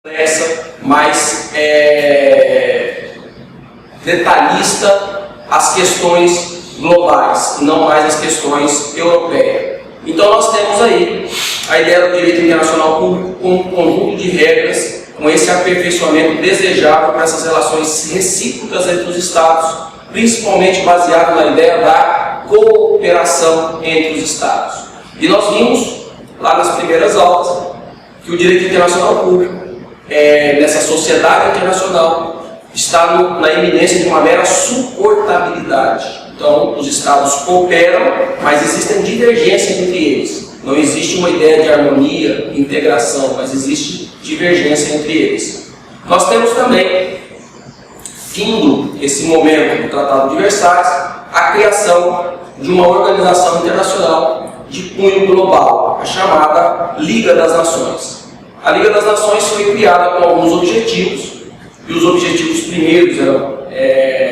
complexa, mais detalhista as questões globais, não mais as questões europeias. Então nós temos aí a ideia do direito internacional público como um conjunto de regras, com esse aperfeiçoamento desejável para essas relações recíprocas entre os Estados, principalmente baseado na ideia da cooperação entre os Estados. E nós vimos lá nas primeiras aulas que o direito internacional público, nessa sociedade internacional, está na iminência de uma mera suportabilidade. Então, os Estados cooperam, mas existem divergências entre eles. Não existe uma ideia de harmonia, integração, mas existe divergência entre eles. Nós temos também, findo esse momento do Tratado de Versalhes, a criação de uma organização internacional de cunho global, a chamada Liga das Nações. A Liga das Nações foi criada com alguns objetivos, e os objetivos primeiros eram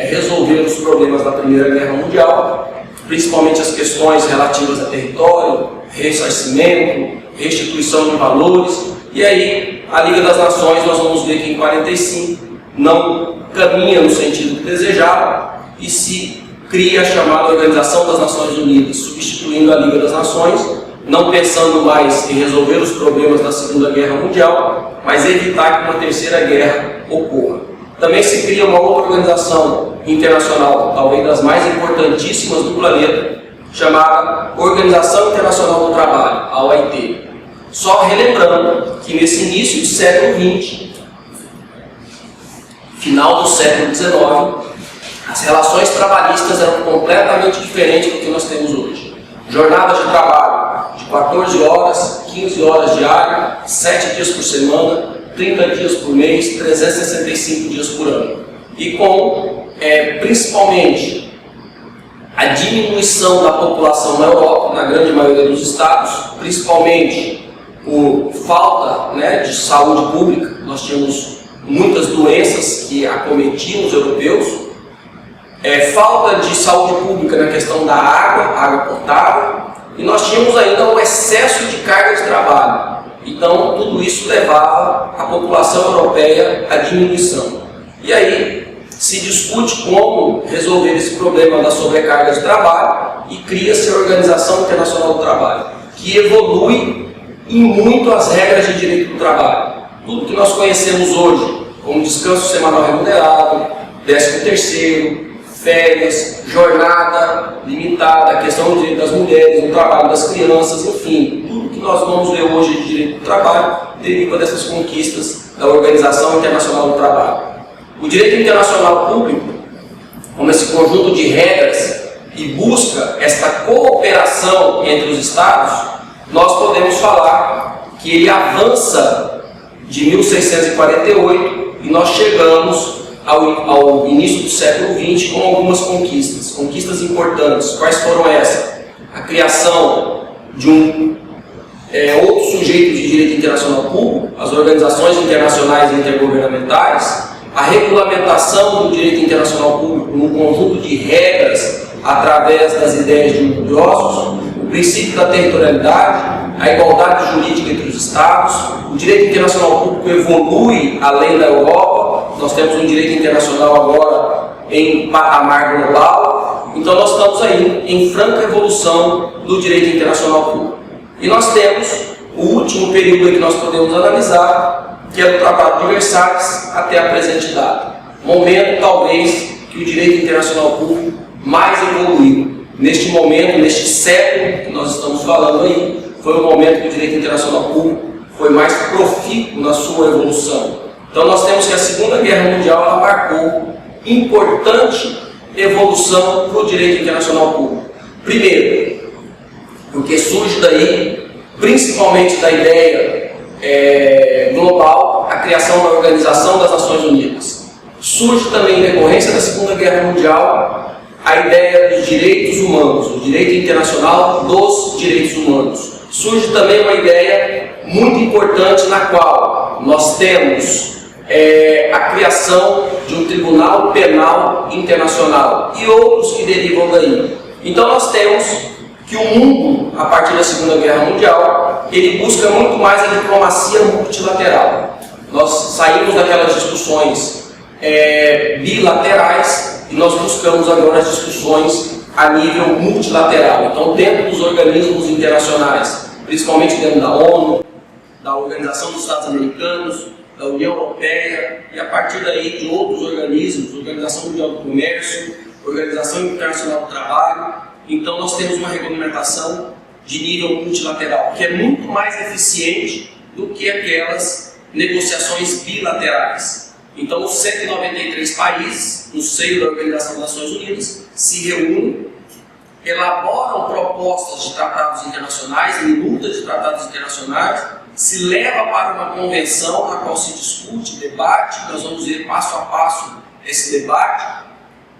resolver os problemas da Primeira Guerra Mundial, principalmente as questões relativas a território, ressarcimento, restituição de valores. E aí, a Liga das Nações, nós vamos ver que em 1945 não caminha no sentido desejado e se cria a chamada Organização das Nações Unidas, substituindo a Liga das Nações, não pensando mais em resolver os problemas da Segunda Guerra Mundial, mas evitar que uma terceira guerra ocorra. Também se cria uma outra organização internacional, talvez das mais importantíssimas do planeta, chamada Organização Internacional do Trabalho, a OIT. Só relembrando que nesse início do século XX, final do século XIX, as relações trabalhistas eram completamente diferentes do que nós temos hoje. Jornadas de trabalho de 14 horas, 15 horas diárias, 7 dias por semana, 30 dias por mês, 365 dias por ano. E com, principalmente, a diminuição da população na Europa, na grande maioria dos estados, principalmente por falta de saúde pública. Nós tínhamos muitas doenças que acometiam os europeus, falta de saúde pública na questão da água potável, e nós tínhamos ainda um excesso de carga de trabalho. Então, tudo isso levava a população europeia à diminuição. E aí, se discute como resolver esse problema da sobrecarga de trabalho e cria-se a Organização Internacional do Trabalho, que evolui em muito as regras de direito do trabalho. Tudo que nós conhecemos hoje, como descanso semanal remunerado, 13º, férias, jornada limitada, a questão do direito das mulheres, do trabalho das crianças, enfim, tudo que nós vamos ver hoje de direito do trabalho deriva dessas conquistas da Organização Internacional do Trabalho. O direito internacional público, como esse conjunto de regras e busca esta cooperação entre os Estados, nós podemos falar que ele avança de 1648 e nós chegamos ao início do século XX com algumas conquistas importantes. Quais foram essas? A criação de outro sujeito de direito internacional público, as organizações internacionais e intergovernamentais, a regulamentação do direito internacional público num conjunto de regras através das ideias de Uniosos, o princípio da territorialidade, a igualdade jurídica entre os Estados, o direito internacional público evolui além da Europa. Nós temos um direito internacional agora em patamar global, então nós estamos aí em franca evolução do direito internacional público. E nós temos o último período que nós podemos analisar, que é do Tratado de Versalhes até a presente data. Momento, talvez, que o direito internacional público mais evoluiu. Neste momento, neste século que nós estamos falando aí, foi o momento que o direito internacional público foi mais profícuo na sua evolução. Então nós temos que a Segunda Guerra Mundial ela marcou importante evolução para o direito internacional público. Primeiro, porque surge daí, principalmente da ideia global, a criação da Organização das Nações Unidas. Surge também, em decorrência da Segunda Guerra Mundial, a ideia dos direitos humanos, o direito internacional dos direitos humanos. Surge também uma ideia muito importante na qual nós temos a criação de um Tribunal Penal Internacional e outros que derivam daí. Então nós temos que o mundo, a partir da Segunda Guerra Mundial, ele busca muito mais a diplomacia multilateral. Nós saímos daquelas discussões bilaterais e nós buscamos agora as discussões a nível multilateral. Então, dentro dos organismos internacionais, principalmente dentro da ONU, da Organização dos Estados Americanos, da União Europeia e a partir daí de outros organismos, Organização Mundial do Comércio, Organização Internacional do Trabalho. Então, nós temos uma regulamentação de nível multilateral, que é muito mais eficiente do que aquelas negociações bilaterais. Então, os 193 países, no seio da Organização das Nações Unidas, se reúnem, elaboram propostas de tratados internacionais, minutas de tratados internacionais, se leva para uma convenção na qual se discute, debate, nós vamos ver passo a passo esse debate.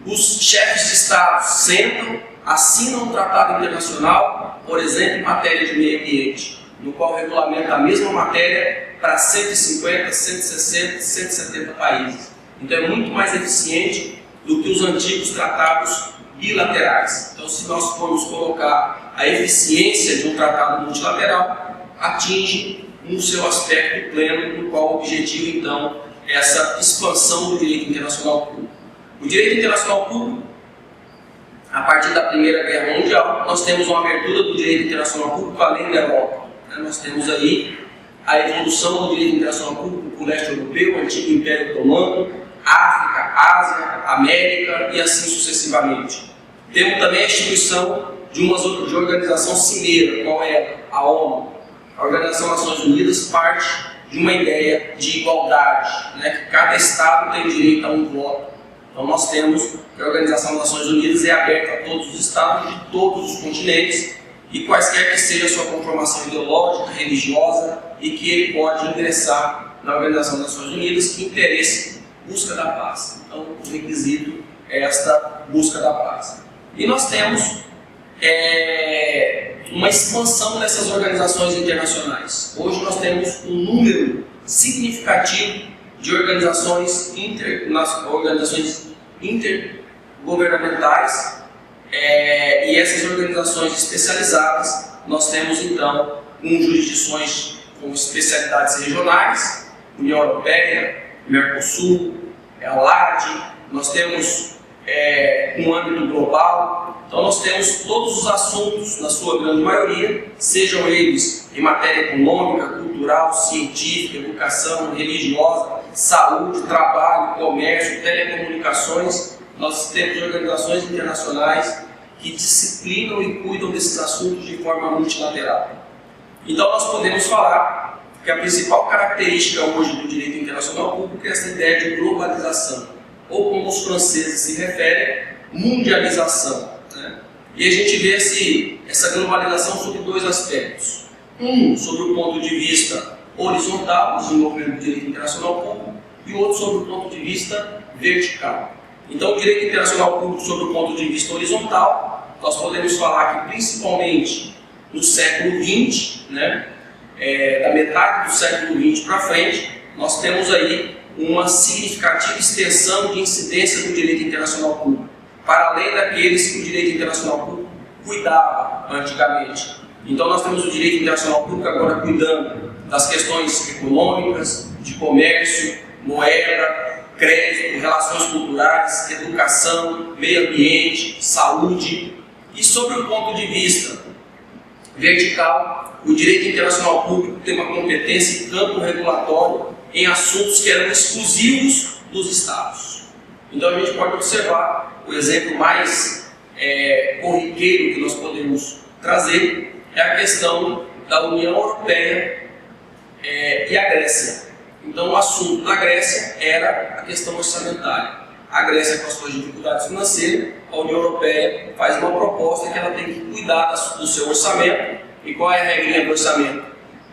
Os chefes de Estado sentam, assinam um tratado internacional, por exemplo, em matéria de meio ambiente, no qual regulamenta a mesma matéria para 150, 160, 170 países. Então é muito mais eficiente do que os antigos tratados bilaterais. Então, se nós formos colocar a eficiência de um tratado multilateral, atinge no seu aspecto pleno, no qual o objetivo, então, é essa expansão do direito internacional público. O direito internacional público, a partir da Primeira Guerra Mundial, nós temos uma abertura do direito internacional público além da Europa. Nós temos aí a evolução do direito internacional público para o leste europeu, o antigo Império Otomano, África, Ásia, América e assim sucessivamente. Temos também a instituição de uma organização cimeira, qual é a ONU. A Organização das Nações Unidas parte de uma ideia de igualdade, que cada Estado tem direito a um voto. Então nós temos que a Organização das Nações Unidas é aberta a todos os Estados de todos os continentes e quaisquer que seja a sua conformação ideológica, religiosa, e que ele pode ingressar na Organização das Nações Unidas que interesse busca da paz. Então o requisito é esta busca da paz. E nós temos uma expansão dessas organizações internacionais. Hoje nós temos um número significativo de organizações intergovernamentais e essas organizações especializadas nós temos então com jurisdições com especialidades regionais, União Europeia, Mercosul, a LAD, nós temos um âmbito global. Então nós temos todos os assuntos, na sua grande maioria, sejam eles em matéria econômica, cultural, científica, educação, religiosa, saúde, trabalho, comércio, telecomunicações. Nós temos organizações internacionais que disciplinam e cuidam desses assuntos de forma multilateral. Então nós podemos falar que a principal característica hoje do direito internacional público é essa ideia de globalização, ou como os franceses se referem, mundialização. E a gente vê essa globalização sob dois aspectos. Um, sob o ponto de vista horizontal, desenvolvimento do direito internacional público, e outro sob o ponto de vista vertical. Então, o direito internacional público sob o ponto de vista horizontal, nós podemos falar que principalmente no século XX, da metade do século XX para frente, nós temos aí uma significativa extensão de incidência do direito internacional público, para além daqueles que o direito internacional público cuidava antigamente. Então nós temos o direito internacional público agora cuidando das questões econômicas, de comércio, moeda, crédito, relações culturais, educação, meio ambiente, saúde. E sobre o ponto de vista vertical, o direito internacional público tem uma competência em campo regulatório em assuntos que eram exclusivos dos Estados. Então a gente pode observar o exemplo mais corriqueiro que nós podemos trazer é a questão da União Europeia e a Grécia. Então o assunto da Grécia era a questão orçamentária. A Grécia, com as suas dificuldades financeiras, a União Europeia faz uma proposta que ela tem que cuidar do seu orçamento. E qual é a regrinha do orçamento?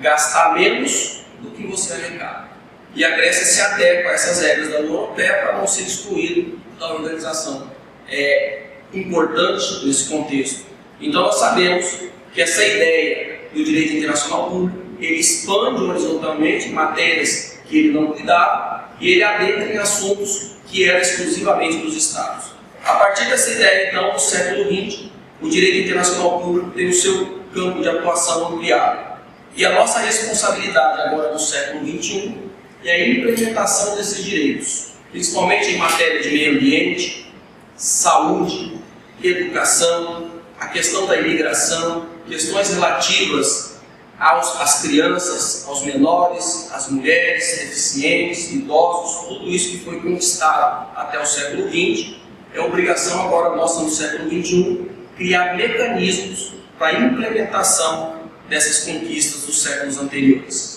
Gastar menos do que você arrecada. E a Grécia se adequa a essas regras da União Europeia para não ser excluído da organização. É importante nesse contexto. Então nós sabemos que essa ideia do direito internacional público, ele expande horizontalmente matérias que ele não cuidava e ele adentra em assuntos que eram exclusivamente dos Estados. A partir dessa ideia, então, no século XX, o direito internacional público tem o seu campo de atuação ampliado. E a nossa responsabilidade agora no século XXI e a implementação desses direitos, principalmente em matéria de meio ambiente, saúde, educação, a questão da imigração, questões relativas às crianças, aos menores, às mulheres, deficientes, idosos, tudo isso que foi conquistado até o século XX, é obrigação agora nossa no século XXI criar mecanismos para a implementação dessas conquistas dos séculos anteriores.